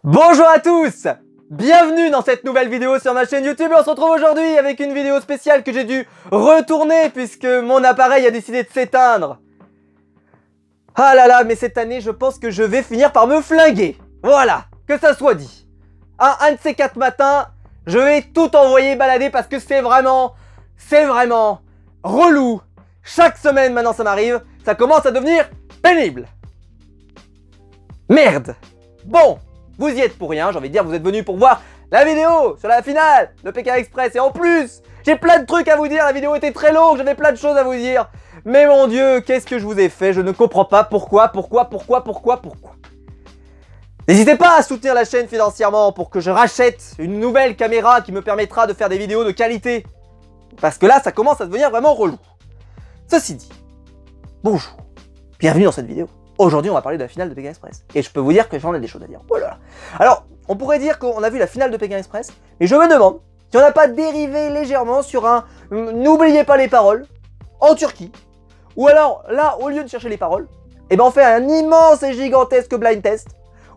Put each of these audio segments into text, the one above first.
Bonjour à tous, bienvenue dans cette nouvelle vidéo sur ma chaîne YouTube et on se retrouve aujourd'hui avec une vidéo spéciale que j'ai dû retourner puisque mon appareil a décidé de s'éteindre. Ah là là, mais cette année je pense que je vais finir par me flinguer. Voilà, que ça soit dit. Un de ces 4 matins, je vais tout envoyer balader parce que c'est vraiment relou. Chaque semaine maintenant ça m'arrive, ça commence à devenir pénible. Merde. Bon. Vous y êtes pour rien, j'ai envie de dire, vous êtes venus pour voir la vidéo sur la finale de Pékin Express. Et en plus, j'ai plein de trucs à vous dire, la vidéo était très longue, j'avais plein de choses à vous dire. Mais mon Dieu, qu'est-ce que je vous ai fait? Je ne comprends pas pourquoi. N'hésitez pas à soutenir la chaîne financièrement pour que je rachète une nouvelle caméra qui me permettra de faire des vidéos de qualité. Parce que là, ça commence à devenir vraiment relou. Ceci dit, bonjour, bienvenue dans cette vidéo. Aujourd'hui, on va parler de la finale de Pékin Express. Et je peux vous dire que j'en ai des choses à dire. Oh là là. Alors, on pourrait dire qu'on a vu la finale de Pékin Express, mais je me demande si on n'a pas dérivé légèrement sur un « n'oubliez pas les paroles » en Turquie. Ou alors, là, au lieu de chercher les paroles, eh ben on fait un immense et gigantesque blind test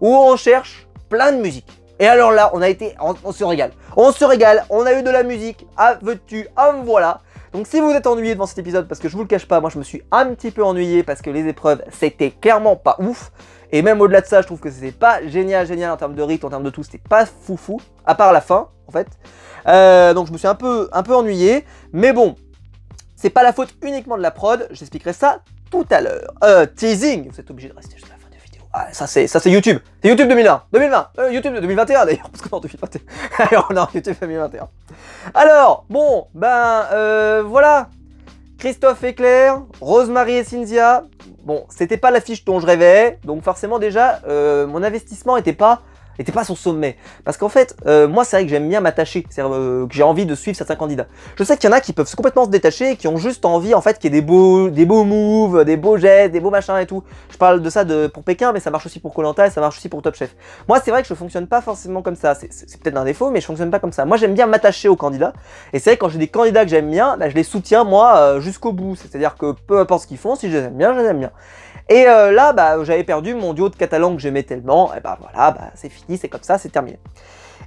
où on cherche plein de musique. Et alors là, on se régale. On se régale, on a eu de la musique, ah veux-tu, ah me voilà. Donc si vous êtes ennuyé devant cet épisode, parce que je vous le cache pas, moi je me suis un petit peu ennuyé parce que les épreuves c'était clairement pas ouf. Et même au-delà de ça, je trouve que c'était pas génial en termes de rythme, en termes de tout, c'était pas foufou, à part la fin en fait. Donc je me suis un peu ennuyé, mais bon, c'est pas la faute uniquement de la prod, j'expliquerai ça tout à l'heure. Teasing, vous êtes obligé de rester jusqu'à la fin de la vidéo. Ah, ça c'est YouTube, c'est YouTube 2020, YouTube de 2021 d'ailleurs, parce que non 2021, alors non, YouTube 2021. Alors, bon, voilà, Christophe et Claire, Rosemary et Cynthia, bon, c'était pas l'affiche dont je rêvais, donc forcément déjà, mon investissement était pas son sommet. Parce qu'en fait, moi c'est vrai que j'aime bien m'attacher, c'est-à-dire que j'ai envie de suivre certains candidats. Je sais qu'il y en a qui peuvent complètement se détacher et qui ont juste envie en fait qu'il y ait des beaux moves, des beaux gestes, des beaux machins et tout. Je parle de ça pour Pékin, mais ça marche aussi pour Koh Lanta et ça marche aussi pour Top Chef. Moi c'est vrai que je fonctionne pas forcément comme ça, c'est peut-être un défaut, mais je fonctionne pas comme ça. Moi j'aime bien m'attacher aux candidats, et c'est vrai que quand j'ai des candidats que j'aime bien, je les soutiens moi jusqu'au bout. C'est-à-dire que peu importe ce qu'ils font, si je les aime bien, je les aime bien. Et là, j'avais perdu mon duo de Catalans que j'aimais tellement, et voilà, c'est fini, c'est comme ça, c'est terminé.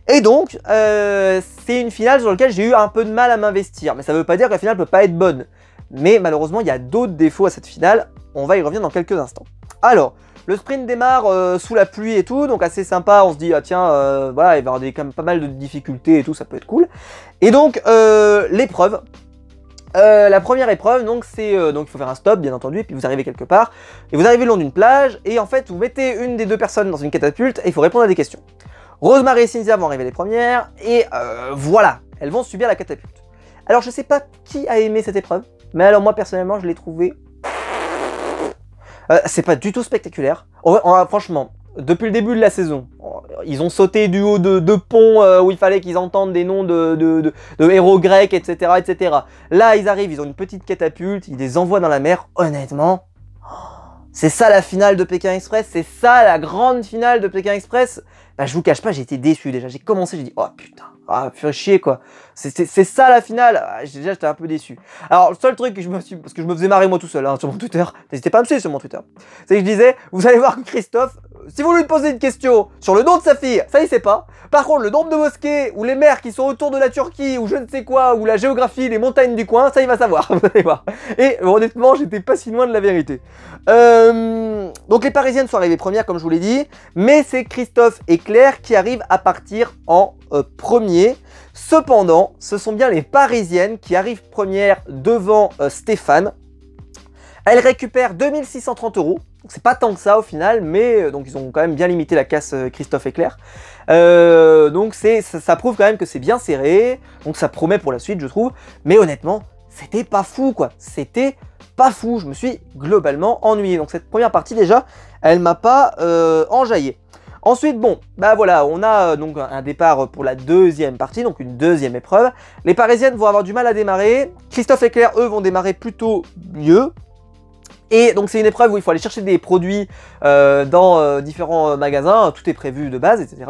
Et donc, c'est une finale sur laquelle j'ai eu un peu de mal à m'investir, mais ça veut pas dire que la finale peut pas être bonne. Mais malheureusement, il y a d'autres défauts à cette finale, on va y revenir dans quelques instants. Alors, le sprint démarre sous la pluie et tout, donc assez sympa, on se dit, ah tiens, voilà, il va y avoir quand même pas mal de difficultés et tout, ça peut être cool. Et donc, l'épreuve. La première épreuve, donc il faut faire un stop bien entendu, et puis vous arrivez quelque part, et vous arrivez le long d'une plage, et en fait vous mettez une des deux personnes dans une catapulte, et il faut répondre à des questions. Rosemary et Cynthia vont arriver les premières, et voilà, elles vont subir la catapulte. Alors je sais pas qui a aimé cette épreuve, mais alors moi personnellement je l'ai trouvée... c'est pas du tout spectaculaire, franchement... Depuis le début de la saison, ils ont sauté du haut de ponts où il fallait qu'ils entendent des noms de héros grecs, etc., etc. Là, ils arrivent, ils ont une petite catapulte, ils les envoient dans la mer. Honnêtement, c'est ça la finale de Pékin Express, c'est ça la grande finale de Pékin Express. Je vous cache pas, j'ai été déçu déjà. J'ai commencé, j'ai dit, oh putain, fait chier quoi. C'est ça la finale. Déjà, j'étais un peu déçu. Alors, le seul truc que parce que je me faisais marrer moi tout seul sur mon Twitter, n'hésitez pas à me suivre sur mon Twitter, c'est que je disais, vous allez voir que Christophe, si vous lui posez une question sur le nom de sa fille, ça il sait pas. Par contre, le nombre de mosquées ou les mers qui sont autour de la Turquie ou je ne sais quoi, ou la géographie, les montagnes du coin, ça il va savoir, vous allez voir. Et honnêtement, j'étais pas si loin de la vérité. Donc les Parisiennes sont arrivées premières comme je vous l'ai dit, mais c'est Christophe et Claire qui arrivent à partir en premier. Cependant, ce sont bien les Parisiennes qui arrivent premières devant Stéphane. Elles récupèrent 2630 €. C'est pas tant que ça au final, mais donc ils ont quand même bien limité la casse Christophe et Claire. Donc ça prouve quand même que c'est bien serré, donc ça promet pour la suite je trouve. Mais honnêtement, c'était pas fou quoi, c'était pas fou, je me suis globalement ennuyé. Donc cette première partie déjà, elle m'a pas enjaillé. Ensuite, bon, voilà, on a donc un départ pour la deuxième partie, donc une deuxième épreuve. Les Parisiennes vont avoir du mal à démarrer. Christophe et Claire, eux, vont démarrer plutôt mieux. Et donc c'est une épreuve où il faut aller chercher des produits dans différents magasins, tout est prévu de base, etc.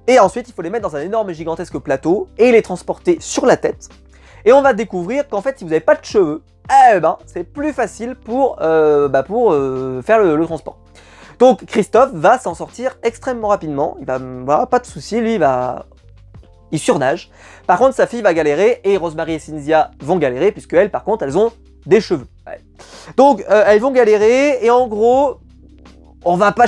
Et ensuite, il faut les mettre dans un énorme et gigantesque plateau et les transporter sur la tête. Et on va découvrir qu'en fait, si vous n'avez pas de cheveux, c'est plus facile pour faire le transport. Donc Christophe va s'en sortir extrêmement rapidement, il va, voilà, pas de souci, lui il surnage. Par contre sa fille va galérer et Rosemary et Cynthia vont galérer puisque elles par contre elles ont des cheveux. Ouais. Donc elles vont galérer et en gros on va pas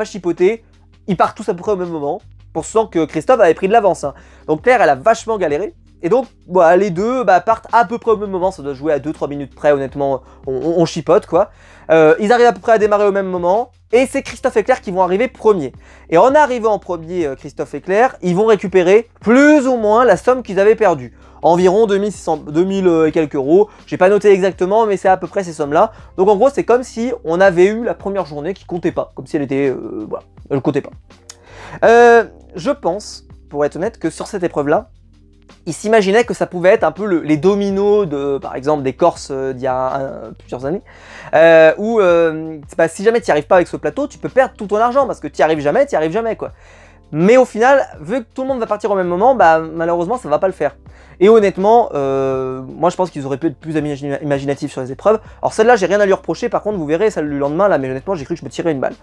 chipoter, ils partent tous à peu près au même moment. Pour ce que Christophe avait pris de l'avance. Hein. Donc Claire, elle a vachement galéré. Et donc, bah, les deux partent à peu près au même moment. Ça doit jouer à 2-3 minutes près, honnêtement. On chipote, quoi. Ils arrivent à peu près à démarrer au même moment. Et c'est Christophe et Claire qui vont arriver premiers. Et en arrivant en premier, Christophe et Claire, ils vont récupérer plus ou moins la somme qu'ils avaient perdue. Environ 2000 et quelques euros. J'ai pas noté exactement, mais c'est à peu près ces sommes-là. Donc en gros, c'est comme si on avait eu la première journée qui comptait pas. Comme si elle était... voilà, elle comptait pas. Je pense, pour être honnête, que sur cette épreuve-là, il s'imaginait que ça pouvait être un peu les dominos de, par exemple, des Corses d'il y a plusieurs années, où si jamais tu n'y arrives pas avec ce plateau, tu peux perdre tout ton argent, parce que tu n'y arrives jamais, quoi. Mais au final, vu que tout le monde va partir au même moment, malheureusement, ça va pas le faire. Et honnêtement, moi je pense qu'ils auraient pu être plus imaginatifs sur les épreuves. Alors celle-là, j'ai rien à lui reprocher, par contre, vous verrez celle du lendemain, là, mais honnêtement, j'ai cru que je me tirais une balle.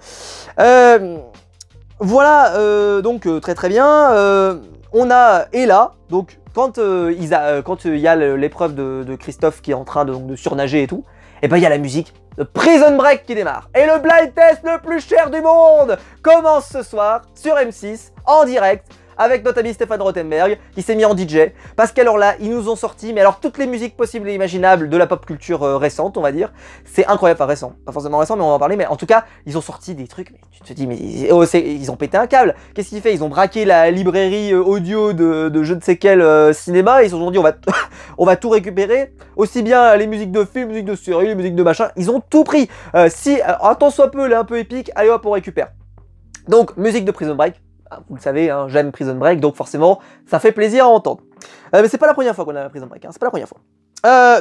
Voilà, donc très très bien. On a Ella, donc quand il y a l'épreuve de Christophe qui est en train de surnager et tout, et ben il y a la musique de Prison Break qui démarre. Et le blind test le plus cher du monde commence ce soir sur M6 en direct avec notre ami Stéphane Rothenberg qui s'est mis en DJ. Parce qu'alors là, ils nous ont sorti, mais alors toutes les musiques possibles et imaginables de la pop culture récente, on va dire. C'est incroyable, enfin récent, pas forcément récent, mais on va en parler. Mais en tout cas, ils ont sorti des trucs, mais tu te dis, mais ils ont pété un câble. Qu'est-ce qu'ils font? Ils ont braqué la librairie audio de je ne sais quel cinéma. Ils se sont dit, on va tout récupérer. Aussi bien les musiques de films, musiques de séries, les musiques de machin. Ils ont tout pris. Si, un tant soit peu, elle est un peu épique, allez hop, on récupère. Donc, musique de Prison Break. Vous le savez, hein, j'aime Prison Break, donc forcément, ça fait plaisir à entendre. Mais c'est pas la première fois qu'on a Prison Break, hein, c'est pas la première fois.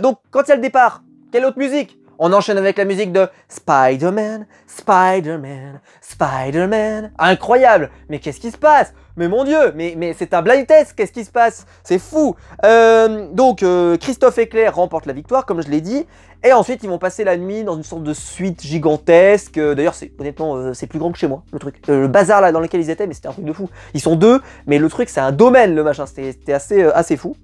Donc, quand il y a le départ, quelle autre musique? On enchaîne avec la musique de Spider-Man, Spider-Man, Spider-Man. Incroyable! Mais qu'est-ce qui se passe? Mais mon Dieu, mais c'est un blind test, qu'est-ce qui se passe? C'est fou! Donc, Christophe et Claire remportent la victoire, comme je l'ai dit. Et ensuite, ils vont passer la nuit dans une sorte de suite gigantesque. D'ailleurs, honnêtement, c'est plus grand que chez moi, le truc. Le bazar là dans lequel ils étaient, mais c'était un truc de fou. Ils sont deux, mais le truc, c'est un domaine, le machin. C'était assez fou.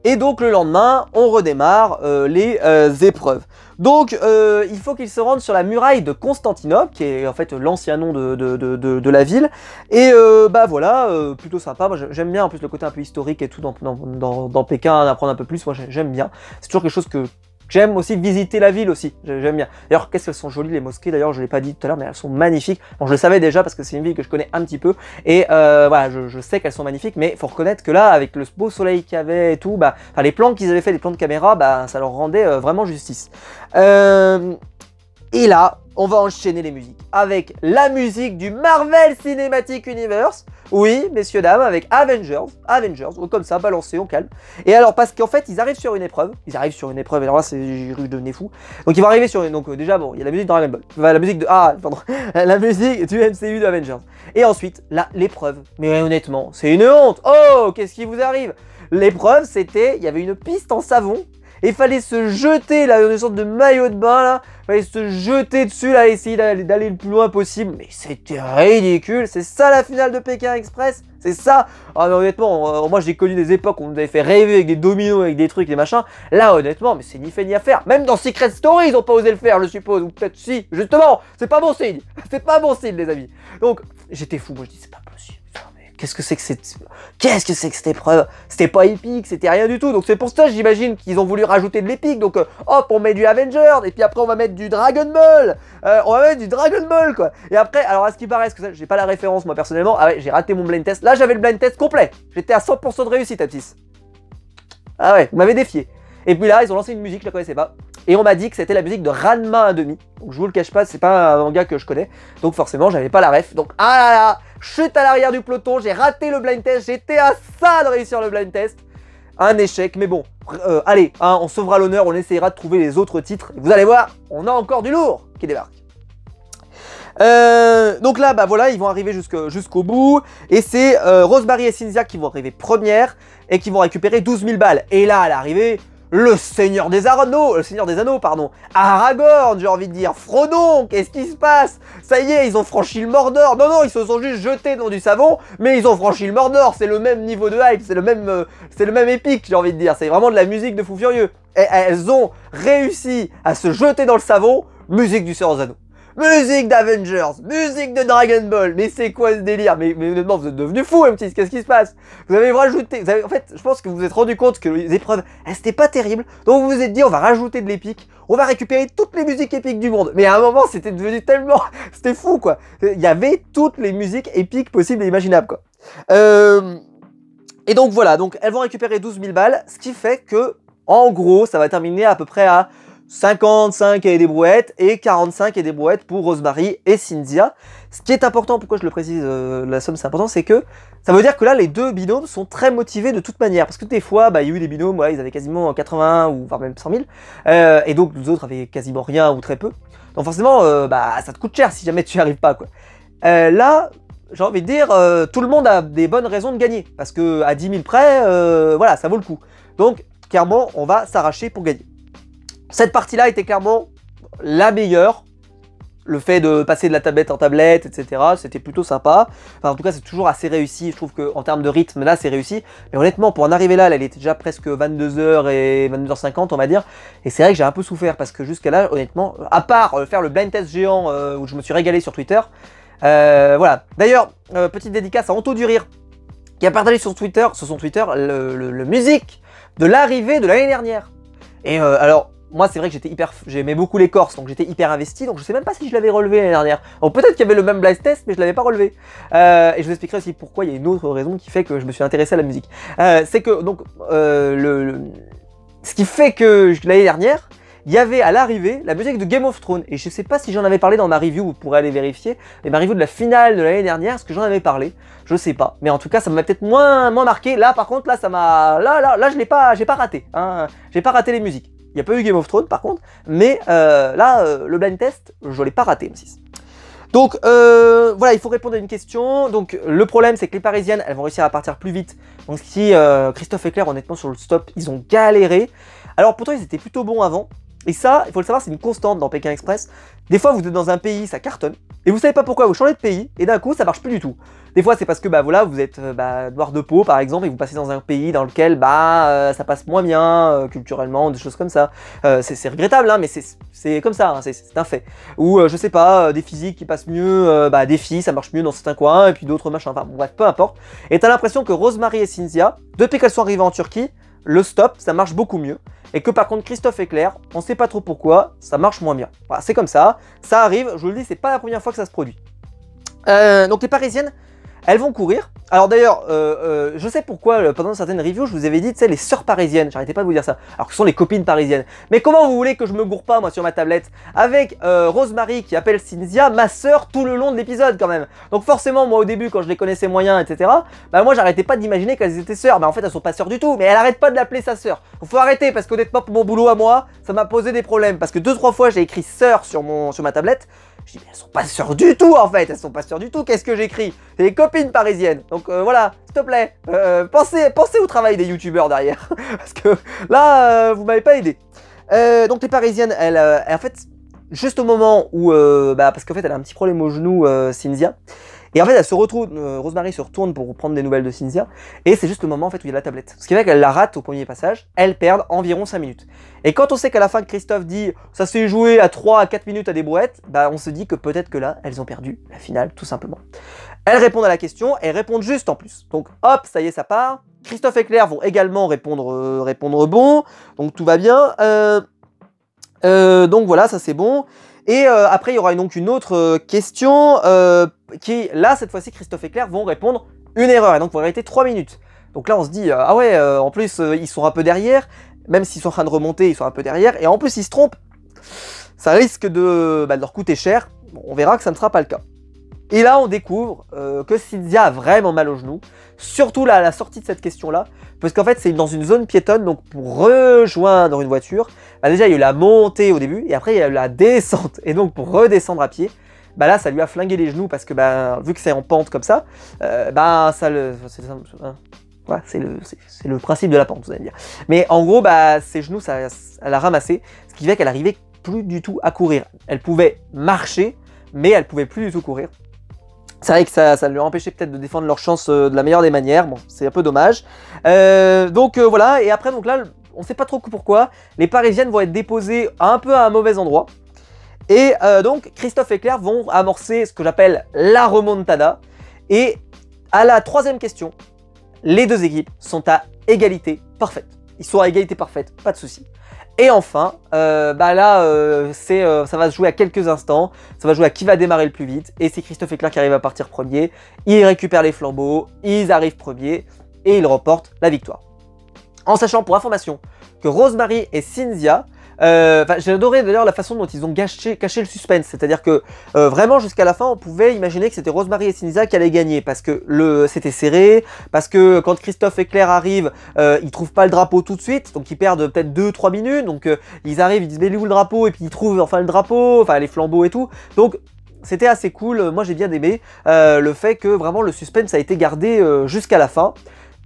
Et donc, le lendemain, on redémarre les épreuves. Donc, il faut qu'ils se rendent sur la muraille de Constantinople, qui est en fait l'ancien nom de la ville. Et voilà, plutôt sympa. Moi, j'aime bien en plus le côté un peu historique et tout dans Pékin, d'apprendre un peu plus. Moi, j'aime bien. C'est toujours quelque chose que j'aime aussi, visiter la ville aussi. J'aime bien. D'ailleurs, qu'est-ce qu'elles sont jolies les mosquées. D'ailleurs, je l'ai pas dit tout à l'heure, mais elles sont magnifiques. Bon, je le savais déjà parce que c'est une ville que je connais un petit peu. Et voilà, je sais qu'elles sont magnifiques, mais faut reconnaître que là, avec le beau soleil qu'il y avait et tout, les plans qu'ils avaient fait, les plans de caméra, ça leur rendait vraiment justice. Et là, on va enchaîner les musiques avec la musique du Marvel Cinematic Universe. Oui, messieurs, dames, avec Avengers, comme ça, balancé, on calme. Et alors, parce qu'en fait, ils arrivent sur une épreuve, et alors là, je devenais fou. Donc, ils vont arriver sur une, donc déjà, bon, il y a la musique de Dragon Ball, enfin, la musique de, la musique du MCU de Avengers. Et ensuite, là, l'épreuve, mais honnêtement, c'est une honte. Oh, qu'est-ce qui vous arrive? L'épreuve, c'était, il y avait une piste en savon, et il fallait se jeter là, dans une sorte de maillot de bain là, il fallait se jeter dessus là, essayer d'aller le plus loin possible, mais c'était ridicule, c'est ça la finale de Pékin Express, c'est ça. Ah mais honnêtement, moi j'ai connu des époques où on nous avait fait rêver avec des dominos, avec des trucs, des machins, là honnêtement, mais c'est ni fait ni à faire, même dans Secret Story ils ont pas osé le faire je suppose, ou peut-être si, justement, c'est pas bon signe, c'est pas bon signe les amis. Donc j'étais fou, moi je dis c'est pas possible. Qu'est-ce que c'est que cette épreuve? C'était pas épique, c'était rien du tout. Donc c'est pour ça, j'imagine qu'ils ont voulu rajouter de l'épique. Donc hop, on met du Avengers, et puis après on va mettre du Dragon Ball. Quoi. Et après, alors à ce qui paraît, parce que ça, j'ai pas la référence moi personnellement. Ah ouais, j'ai raté mon blind test. Là, j'avais le blind test complet. J'étais à 100% de réussite, Aptis. Ah ouais, vous m'avez défié. Et puis là, ils ont lancé une musique, je la connaissais pas. Et on m'a dit que c'était la musique de Ranma 1/2. Donc je vous le cache pas, c'est pas un manga que je connais. Donc forcément, j'avais pas la ref. Donc ah là là, chute à l'arrière du peloton, j'ai raté le blind test. J'étais à ça de réussir le blind test. Un échec, mais bon. Allez, on sauvera l'honneur, on essayera de trouver les autres titres. Et vous allez voir, on a encore du lourd qui débarque. Donc là, voilà, ils vont arriver jusqu'au bout. Et c'est Rosemary et Cynthia qui vont arriver premières et qui vont récupérer 12 000 balles. Et là, à l'arrivée, le Seigneur des Anneaux, pardon, Aragorn, j'ai envie de dire, Frodon, qu'est-ce qui se passe? Ça y est, ils ont franchi le Mordor. Non, non, ils se sont juste jetés dans du savon, mais ils ont franchi le Mordor, c'est le même niveau de hype, c'est le même épique, j'ai envie de dire, c'est vraiment de la musique de fou furieux. Et elles ont réussi à se jeter dans le savon, musique du Seigneur des Anneaux. Musique d'Avengers, musique de Dragon Ball, mais c'est quoi ce délire? Mais honnêtement, vous êtes devenus fous, M6, qu'est-ce qui se passe? Vous avez rajouté, en fait, je pense que vous vous êtes rendu compte que les épreuves, elles c'était pas terrible, donc vous vous êtes dit, on va rajouter de l'épique, on va récupérer toutes les musiques épiques du monde. Mais à un moment, c'était devenu tellement, c'était fou, quoi. Il y avait toutes les musiques épiques possibles et imaginables, quoi. Et donc voilà, donc elles vont récupérer 12 000 balles, ce qui fait que, en gros, ça va terminer à peu près à 55 et des brouettes et 45 et des brouettes pour Rosemary et Cynthia. Ce qui est important, pourquoi je le précise, la somme c'est important, c'est que ça veut dire que là les deux binômes sont très motivés de toute manière. Parce que des fois, bah, il y a eu des binômes, ouais, ils avaient quasiment 80 ou voire même 100 000. Et donc les autres avaient quasiment rien ou très peu. Donc forcément, bah, ça te coûte cher si jamais tu n'y arrives pas, quoi. Là, j'ai envie de dire, tout le monde a des bonnes raisons de gagner. Parce que à 10 000 près, voilà, ça vaut le coup. Donc clairement, on va s'arracher pour gagner. Cette partie-là était clairement la meilleure. Le fait de passer de la tablette en tablette, etc., c'était plutôt sympa. Enfin, en tout cas, c'est toujours assez réussi. Je trouve qu'en termes de rythme, là, c'est réussi. Mais honnêtement, pour en arriver là, il était déjà presque 22h et 22h50, on va dire. Et c'est vrai que j'ai un peu souffert parce que jusqu'à là, honnêtement, à part faire le blind test géant où je me suis régalé sur Twitter, voilà. D'ailleurs, petite dédicace à Anto du Rire, qui a partagé sur son Twitter le musique de l'arrivée de l'année dernière. Et alors... moi, c'est vrai que j'aimais beaucoup les Corses, donc j'étais hyper investi, donc je sais même pas si je l'avais relevé l'année dernière. Donc peut-être qu'il y avait le même blind test, mais je l'avais pas relevé. Et je vous expliquerai aussi pourquoi il y a une autre raison qui fait que je me suis intéressé à la musique. C'est que, donc, ce qui fait que l'année dernière, il y avait à l'arrivée la musique de Game of Thrones. Et je sais pas si j'en avais parlé dans ma review, vous pourrez aller vérifier. Mais ma review de la finale de l'année dernière, est-ce que j'en avais parlé? Je sais pas. Mais en tout cas, ça m'a peut-être moins marqué. Là, par contre, là, ça m'a... Là, j'ai pas raté. Hein. J'ai pas raté les musiques. Il n'y a pas eu Game of Thrones par contre, mais là, le blind test, je ne l'ai pas raté, M6. Donc voilà, il faut répondre à une question. Donc le problème, c'est que les Parisiennes, elles vont réussir à partir plus vite. Donc si Christophe et Claire, honnêtement, sur le stop, ils ont galéré. Alors pourtant, ils étaient plutôt bons avant. Et ça, il faut le savoir, c'est une constante dans Pékin Express. Des fois, vous êtes dans un pays, ça cartonne, et vous savez pas pourquoi, vous changez de pays, et d'un coup, ça marche plus du tout. Des fois, c'est parce que, bah voilà, vous êtes noir de peau, par exemple, et vous passez dans un pays dans lequel, ça passe moins bien, culturellement, des choses comme ça. C'est regrettable, hein, mais c'est comme ça, hein, c'est un fait. Ou, je sais pas, des physiques qui passent mieux, des filles, ça marche mieux dans certains coins, et puis d'autres machins, enfin, bon, bref, peu importe. Et t'as l'impression que Rosemary et Cynthia, depuis qu'elles sont arrivées en Turquie, le stop, ça marche beaucoup mieux. Et que par contre, Christophe et Claire, on sait pas trop pourquoi, ça marche moins bien. Voilà, c'est comme ça arrive, je vous le dis, c'est pas la première fois que ça se produit. Donc les Parisiennes, elles vont courir. Alors d'ailleurs, je sais pourquoi, pendant certaines reviews, je vous avais dit, tu sais, les sœurs parisiennes, j'arrêtais pas de vous dire ça, alors que ce sont les copines parisiennes. Mais comment vous voulez que je me gourre pas, moi, sur ma tablette, avec Rosemary qui appelle Cynthia ma sœur tout le long de l'épisode, quand même. Donc forcément, moi, au début, quand je les connaissais moyens, etc., bah moi, j'arrêtais pas d'imaginer qu'elles étaient sœurs. Bah en fait, elles sont pas sœurs du tout, mais elle arrête pas de l'appeler sa sœur. Faut arrêter, parce qu'honnêtement, pour mon boulot à moi, ça m'a posé des problèmes, parce que 2-3 fois, j'ai écrit sœur sur ma tablette. Je dis, mais elles sont pas sœurs du tout, en fait, elles sont pas sœurs du tout, qu'est-ce que j'écris? C'est les copines parisiennes. Donc voilà, s'il te plaît, pensez au travail des youtubeurs derrière, parce que là, vous m'avez pas aidé. Donc les Parisiennes, en fait, juste au moment où, parce qu'en fait, elle a un petit problème au genou, Cynthia, et en fait, elle se retrouve, Rosemary se retourne pour prendre des nouvelles de Cynthia, et c'est juste le moment en fait où il y a la tablette. Ce qui fait qu'elle la rate au premier passage, elle perd environ 5 minutes. Et quand on sait qu'à la fin que Christophe dit ça s'est joué à 3 à 4 minutes à des brouettes, bah on se dit que peut-être que là, elles ont perdu la finale, tout simplement. Elles répondent à la question, et répondent juste en plus. Donc hop, ça y est, ça part. Christophe et Claire vont également répondre bon, donc tout va bien. Donc voilà, ça c'est bon. Et après, il y aura donc une autre question qui, là, cette fois-ci, Christophe et Claire vont répondre une erreur. Et donc, vous arrêter 3 minutes. Donc là, on se dit, ah ouais, en plus, ils sont un peu derrière. Même s'ils sont en train de remonter, ils sont un peu derrière. Et en plus, ils se trompent. Ça risque de leur coûter cher. Bon, on verra que ça ne sera pas le cas. Et là, on découvre que Cynthia a vraiment mal au genou. Surtout là, à la sortie de cette question-là. Parce qu'en fait, c'est dans une zone piétonne. Donc, pour rejoindre une voiture, déjà, il y a eu la montée au début. Et après, il y a eu la descente. Et donc, pour redescendre à pied, là, ça lui a flingué les genoux. Parce que, vu que c'est en pente comme ça, Voilà, c'est le principe de la pente, vous allez me dire. Mais en gros, bah, ses genoux, elle a ramassé, ce qui fait qu'elle arrivait plus du tout à courir. Elle pouvait marcher, mais elle pouvait plus du tout courir. C'est vrai que ça lui a empêché peut-être de défendre leur chance de la meilleure des manières. Bon, c'est un peu dommage. Voilà, et après, donc là, on ne sait pas trop pourquoi. Les Parisiennes vont être déposées un peu à un mauvais endroit. Et donc, Christophe et Claire vont amorcer ce que j'appelle la remontada. Et à la 3e question, les deux équipes sont à égalité parfaite. Ils sont à égalité parfaite, pas de souci. Et enfin, ça va se jouer à quelques instants. Ça va jouer à qui va démarrer le plus vite. Et c'est Christophe et Claire qui arrivent à partir premier. Ils récupèrent les flambeaux, ils arrivent premiers et ils remportent la victoire. En sachant pour information que Rosemary et Cynthia, j'ai adoré d'ailleurs la façon dont ils ont caché le suspense, c'est-à-dire que vraiment jusqu'à la fin on pouvait imaginer que c'était Rosemary et Cynthia qui allaient gagner parce que c'était serré, parce que quand Christophe et Claire arrivent, ils trouvent pas le drapeau tout de suite, donc ils perdent peut-être 2-3 minutes, donc ils arrivent, ils disent mais il est où le drapeau, et puis ils trouvent enfin le drapeau, enfin les flambeaux et tout, donc c'était assez cool, moi j'ai bien aimé le fait que vraiment le suspense a été gardé jusqu'à la fin.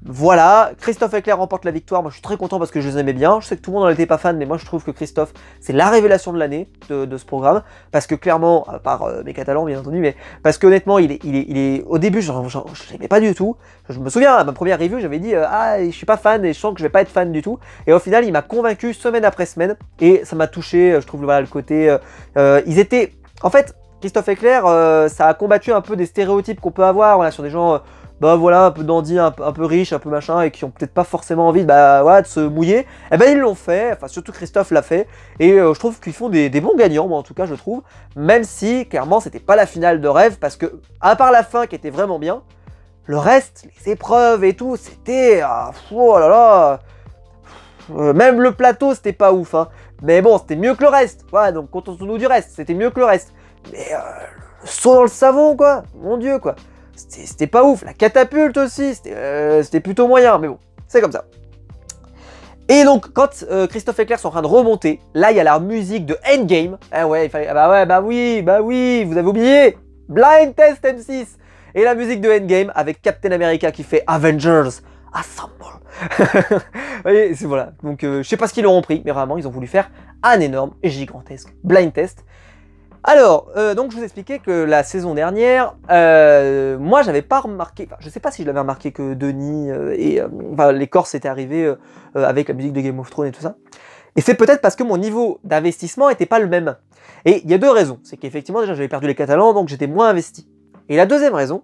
Voilà, Christophe et Claire remportent la victoire, moi je suis très content parce que je les aimais bien, je sais que tout le monde n'en était pas fan, mais moi je trouve que Christophe, c'est la révélation de l'année de ce programme, parce que clairement, à part mes Catalans bien entendu, mais parce que honnêtement, il est au début, je l'aimais pas du tout, je me souviens, à ma première review, j'avais dit, je suis pas fan, et je sens que je vais pas être fan du tout, et au final, il m'a convaincu semaine après semaine, et ça m'a touché, je trouve, voilà, le côté, ils étaient, en fait, Christophe et Claire, ça a combattu un peu des stéréotypes qu'on peut avoir, voilà, sur des gens... bah voilà, un peu dandy, un peu riche, un peu machin, et qui ont peut-être pas forcément envie de se mouiller, et ben ils l'ont fait, enfin surtout Christophe l'a fait, et je trouve qu'ils font des bons gagnants, moi en tout cas je trouve, même si clairement c'était pas la finale de rêve, parce que à part la fin qui était vraiment bien, le reste, les épreuves et tout, c'était, oh là là, même le plateau c'était pas ouf, hein. Mais bon c'était mieux que le reste, voilà, donc contentons-nous du reste, c'était mieux que le reste, mais le saut dans le savon quoi, mon dieu quoi. C'était pas ouf, la catapulte aussi, c'était plutôt moyen, mais bon, c'est comme ça. Et donc, quand Christophe et Claire sont en train de remonter, là, il y a la musique de Endgame. Ah ouais, il fallait... bah oui, vous avez oublié Blind Test M6. Et la musique de Endgame avec Captain America qui fait Avengers Assemble. Vous voyez, voilà. Donc, je sais pas ce qu'ils leur ont pris, mais vraiment, ils ont voulu faire un énorme et gigantesque Blind Test. Alors, donc je vous expliquais que la saison dernière, moi j'avais pas remarqué, enfin je sais pas si je l'avais remarqué que Denis les Corses étaient arrivés avec la musique de Game of Thrones et tout ça. Et c'est peut-être parce que mon niveau d'investissement était pas le même. Et il y a deux raisons, c'est qu'effectivement déjà j'avais perdu les Catalans donc j'étais moins investi. Et la deuxième raison,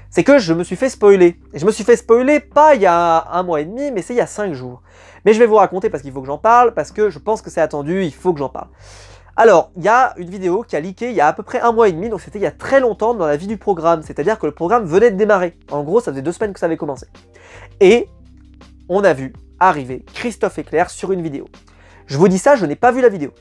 c'est que je me suis fait spoiler. Et je me suis fait spoiler pas il y a 1 mois et demi, mais c'est il y a 5 jours. Mais je vais vous raconter parce qu'il faut que j'en parle, parce que je pense que c'est attendu, il faut que j'en parle. Alors, il y a une vidéo qui a leaké il y a à peu près 1 mois et demi, donc c'était il y a très longtemps dans la vie du programme, c'est-à-dire que le programme venait de démarrer. En gros, ça faisait 2 semaines que ça avait commencé. Et on a vu arriver Christophe et Claire sur une vidéo. Je vous dis ça, je n'ai pas vu la vidéo.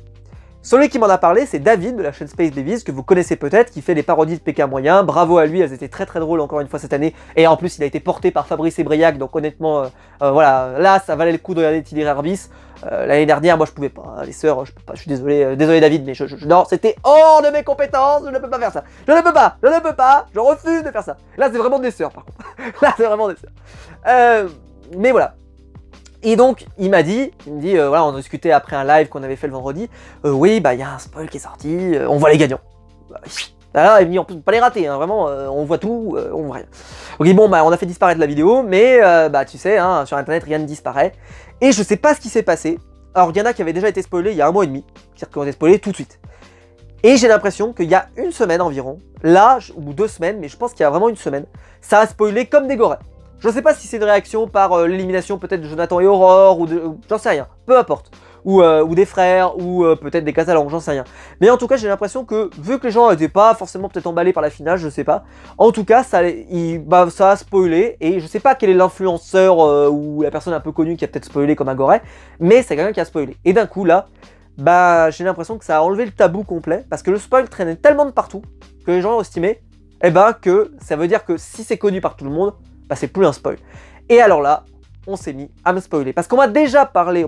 Celui qui m'en a parlé, c'est David de la chaîne Space Babies, que vous connaissez peut-être, qui fait les parodies de Pékin moyen. Bravo à lui, elles étaient très très drôles encore une fois cette année. Et en plus, il a été porté par Fabrice Ebriac, donc honnêtement, voilà, là, ça valait le coup de regarder Itinéraire bis. L'année dernière, moi je pouvais pas, hein, les sœurs, je peux pas, je suis désolé, désolé David, mais non, c'était hors de mes compétences, je ne peux pas faire ça. Je ne peux pas, je refuse de faire ça. Là, c'est vraiment des sœurs par contre. Là, c'est vraiment des sœurs. Mais voilà. Et donc, il me dit, voilà, on a discuté après un live qu'on avait fait le vendredi, oui, bah, il y a un spoil qui est sorti, on voit les gagnants. Bah, là, il me dit, on peut pas les rater, hein, vraiment, on voit tout, on voit rien. Ok, bon, bah, on a fait disparaître la vidéo, mais, bah, tu sais, hein, sur Internet, rien ne disparaît. Et je sais pas ce qui s'est passé. Alors, il y en a qui avaient déjà été spoilés il y a 1 mois et demi, c'est-à-dire qu'on a été spoilés tout de suite. Et j'ai l'impression qu'il y a 1 semaine environ, là, ou 2 semaines, mais je pense qu'il y a vraiment 1 semaine, ça a spoilé comme des gorées. Je ne sais pas si c'est une réaction par l'élimination peut-être de Jonathan et Aurore, ou j'en sais rien, peu importe. Ou des frères, ou peut-être des Catalans, j'en sais rien. Mais en tout cas, j'ai l'impression que, vu que les gens n'étaient pas forcément peut-être emballés par la finale, je sais pas. En tout cas, ça a spoilé, et je sais pas quel est l'influenceur ou la personne un peu connue qui a peut-être spoilé comme un goret, mais c'est quelqu'un qui a spoilé. Et d'un coup, là, bah, j'ai l'impression que ça a enlevé le tabou complet, parce que le spoil traînait tellement de partout, que les gens ont estimé, que ça veut dire que si c'est connu par tout le monde, bah c'est plus un spoil. Et alors là, on s'est mis à me spoiler. Parce qu'on m'avait déjà parlé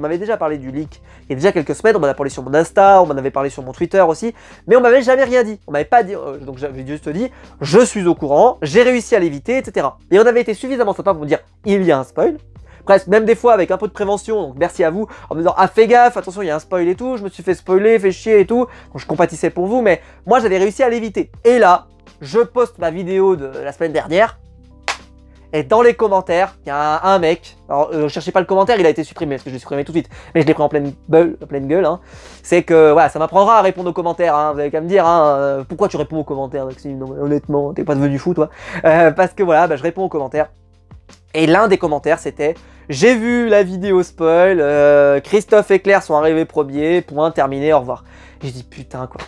du leak il y a déjà quelques semaines, on m'en a parlé sur mon Insta, on m'en avait parlé sur mon Twitter aussi, mais on m'avait jamais rien dit. On m'avait pas dit, donc j'avais juste dit, je suis au courant, j'ai réussi à l'éviter, etc. Et on avait été suffisamment sympa pour me dire, il y a un spoil. Presque, même des fois avec un peu de prévention, donc merci à vous, en me disant, ah fais gaffe, attention, il y a un spoil et tout, je me suis fait spoiler, fait chier et tout, donc je compatissais pour vous, mais moi j'avais réussi à l'éviter. Et là, je poste ma vidéo de la semaine dernière, et dans les commentaires, il y a un mec, alors cherchez pas le commentaire, il a été supprimé, parce que je l'ai supprimé tout de suite, mais je l'ai pris en pleine gueule, hein. C'est que, voilà, ça m'apprendra à répondre aux commentaires, hein. Vous avez qu'à me dire, hein, pourquoi tu réponds aux commentaires, Maxime? Non, honnêtement, t'es pas devenu fou, toi. Parce que voilà, bah, je réponds aux commentaires. Et l'un des commentaires, c'était « J'ai vu la vidéo spoil, Christophe et Claire sont arrivés premiers, point, terminé, au revoir. » Et je dis « Putain, quoi.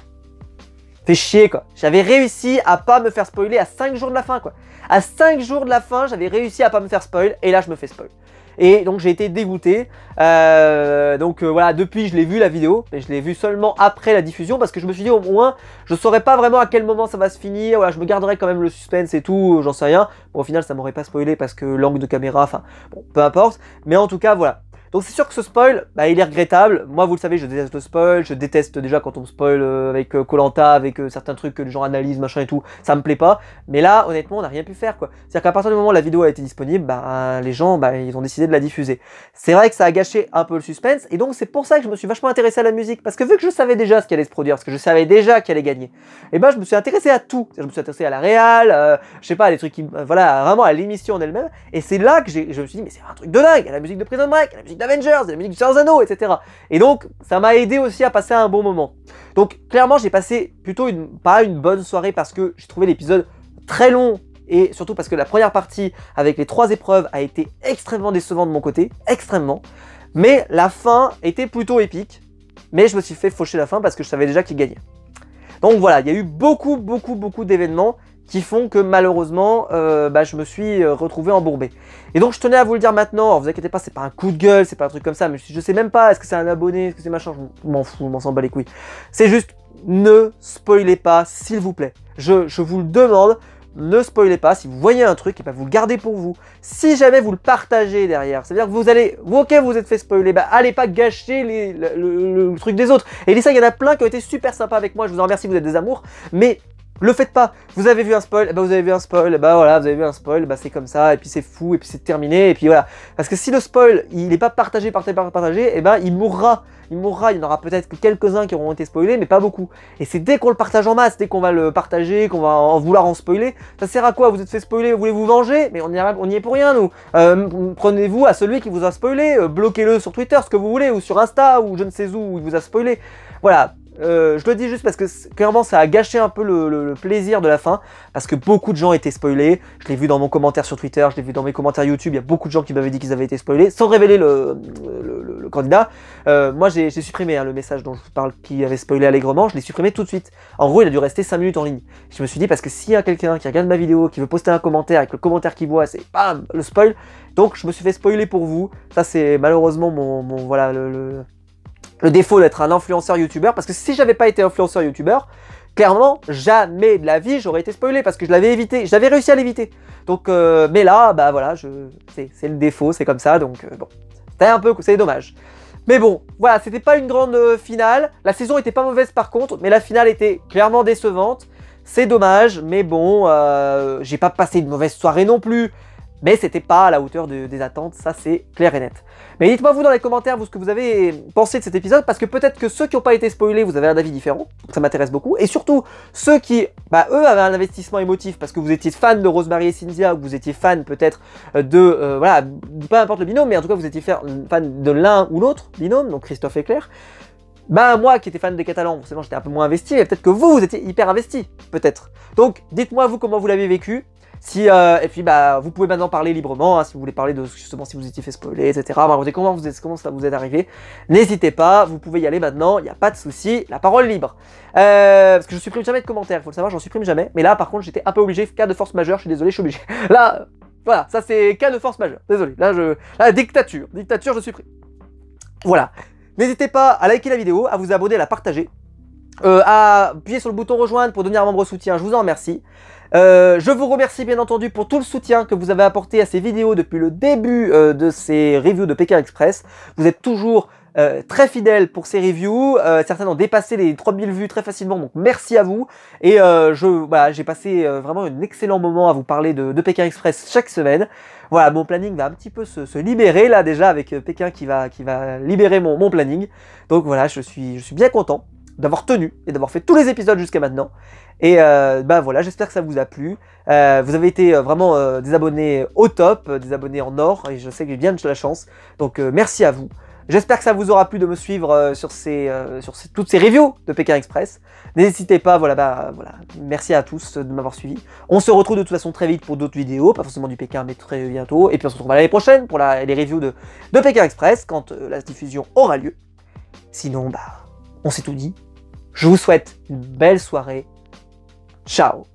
Fait chier, quoi. J'avais réussi à pas me faire spoiler à 5 jours de la fin, quoi. À 5 jours de la fin, j'avais réussi à pas me faire spoil, et là, je me fais spoil. Et donc, j'ai été dégoûté. Voilà, depuis, je l'ai vu la vidéo, mais je l'ai vu seulement après la diffusion, parce que je me suis dit, au moins, je saurais pas vraiment à quel moment ça va se finir. Voilà, je me garderai quand même le suspense et tout, j'en sais rien. Bon, au final, ça m'aurait pas spoilé, parce que l'angle de caméra, enfin, bon, peu importe. Mais en tout cas, voilà. Donc c'est sûr que ce spoil, bah, il est regrettable. Moi, vous le savez, je déteste le spoil. Je déteste déjà quand on me spoil avec Koh-Lanta, avec certains trucs que les gens analysent, machin et tout. Ça me plaît pas. Mais là, honnêtement, on n'a rien pu faire, quoi. C'est-à-dire qu'à partir du moment où la vidéo a été disponible, bah, les gens, bah, ils ont décidé de la diffuser. C'est vrai que ça a gâché un peu le suspense. Et donc, c'est pour ça que je me suis vachement intéressé à la musique. Parce que vu que je savais déjà ce qui allait se produire, parce que je savais déjà qui allait gagner, et ben, je me suis intéressé à tout. Je me suis intéressé à la réal, je sais pas, à des trucs qui, voilà, vraiment à l'émission en elle-même. Et c'est là que je me suis dit, mais c'est un truc de dingue. Il y a la musique de Prison Break, il y a la musique Avengers, la musique du Seigneur des Anneaux, etc. Et donc, ça m'a aidé aussi à passer un bon moment. Donc, clairement, j'ai passé plutôt pas une bonne soirée parce que j'ai trouvé l'épisode très long et surtout parce que la première partie avec les 3 épreuves a été extrêmement décevante de mon côté, extrêmement. Mais la fin était plutôt épique, mais je me suis fait faucher la fin parce que je savais déjà qui gagnait. Donc voilà, il y a eu beaucoup d'événements qui font que malheureusement, je me suis retrouvé embourbé. Et donc je tenais à vous le dire maintenant, alors vous inquiétez pas, c'est pas un coup de gueule, c'est pas un truc comme ça, mais je sais même pas, est-ce que c'est un abonné, est-ce que c'est machin, je m'en fous, je m'en bats les couilles. C'est juste, ne spoilez pas, s'il vous plaît. Je vous le demande, ne spoilez pas, si vous voyez un truc, et ben vous le gardez pour vous. Si jamais vous le partagez derrière, c'est-à-dire que vous allez, ok, vous êtes fait spoiler, bah allez pas gâcher le truc des autres. Et ça, il y en a plein qui ont été super sympas avec moi, je vous en remercie, vous êtes des amours, mais le faites pas. Vous avez vu un spoil, vous avez vu un spoil, voilà, vous avez vu un spoil, c'est comme ça, et puis c'est fou, et puis c'est terminé, et puis voilà. Parce que si le spoil, il n'est pas partagé, et il mourra. Il mourra, il y en aura peut-être que quelques-uns qui auront été spoilés, mais pas beaucoup. Et c'est dès qu'on le partage en masse, dès qu'on va le partager, qu'on va en vouloir en spoiler, ça sert à quoi? Vous êtes fait spoiler, vous voulez vous venger? Mais on y est pour rien, nous. Prenez-vous à celui qui vous a spoilé, bloquez-le sur Twitter, ce que vous voulez, ou sur Insta, ou je ne sais où il vous a spoilé. Voilà. Je le dis juste parce que clairement ça a gâché un peu le plaisir de la fin, parce que beaucoup de gens étaient spoilés. Je l'ai vu dans mon commentaire sur Twitter, je l'ai vu dans mes commentaires YouTube, il y a beaucoup de gens qui m'avaient dit qu'ils avaient été spoilés, sans révéler le candidat. Moi j'ai supprimé le message dont je vous parle qui avait spoilé allègrement, je l'ai supprimé tout de suite. En gros il a dû rester 5 minutes en ligne. Je me suis dit parce que s'il y a quelqu'un qui regarde ma vidéo, qui veut poster un commentaire, et que le commentaire qu'il voit c'est bam, le spoil, donc je me suis fait spoiler pour vous. Ça c'est malheureusement voilà le défaut d'être un influenceur youtubeur, parce que si j'avais pas été influenceur youtubeur, clairement, jamais de la vie j'aurais été spoilé, parce que je l'avais évité, j'avais réussi à l'éviter. Donc, mais là, bah voilà, c'est le défaut, c'est comme ça, donc bon, c'est dommage. Mais bon, voilà, c'était pas une grande finale, la saison était pas mauvaise par contre, mais la finale était clairement décevante, c'est dommage, mais bon, j'ai pas passé une mauvaise soirée non plus. Mais c'était pas à la hauteur des attentes, ça c'est clair et net. Mais dites-moi vous dans les commentaires ce que vous avez pensé de cet épisode, parce que peut-être que ceux qui n'ont pas été spoilés, vous avez un avis différent, ça m'intéresse beaucoup. Et surtout, ceux qui, eux, avaient un investissement émotif, parce que vous étiez fan de Rosemary et Cynthia, ou vous étiez fan peut-être de, voilà, peu importe le binôme, mais en tout cas vous étiez fan de l'un ou l'autre binôme, donc Christophe et Claire. Moi qui étais fan des Catalans, forcément j'étais un peu moins investi, et peut-être que vous étiez hyper investi, peut-être. Donc dites-moi vous comment vous l'avez vécu. Et puis vous pouvez maintenant parler librement, hein, si vous voulez parler de justement si vous étiez fait spoiler, etc. Comment ça vous est arrivé. N'hésitez pas, vous pouvez y aller maintenant, il n'y a pas de souci, la parole libre. Parce que je supprime jamais de commentaires, il faut le savoir, j'en supprime jamais. Mais là par contre j'étais un peu obligé, cas de force majeure, je suis désolé, je suis obligé. Là, voilà, ça c'est cas de force majeure, désolé. Là, dictature, je supprime. Voilà. N'hésitez pas à liker la vidéo, à vous abonner, à la partager. à appuyer sur le bouton rejoindre pour devenir membre soutien, je vous en remercie. Je vous remercie bien entendu pour tout le soutien que vous avez apporté à ces vidéos depuis le début de ces reviews de Pékin Express. Vous êtes toujours très fidèles pour ces reviews, certaines ont dépassé les 3000 vues très facilement, donc merci à vous. Et voilà, j'ai passé vraiment un excellent moment à vous parler de Pékin Express chaque semaine. Voilà, mon planning va un petit peu se libérer là déjà avec Pékin qui va libérer mon planning. Donc voilà, je suis bien content d'avoir tenu et d'avoir fait tous les épisodes jusqu'à maintenant. Et bah voilà, j'espère que ça vous a plu. Vous avez été vraiment des abonnés au top, des abonnés en or, et je sais que j'ai bien de la chance. Donc merci à vous. J'espère que ça vous aura plu de me suivre sur toutes ces reviews de Pékin Express. N'hésitez pas, voilà, merci à tous de m'avoir suivi. On se retrouve de toute façon très vite pour d'autres vidéos, pas forcément du Pékin, mais très bientôt. Et puis on se retrouve l'année prochaine pour les reviews de Pékin Express, quand la diffusion aura lieu. Sinon, bah, on s'est tout dit. Je vous souhaite une belle soirée. Ciao.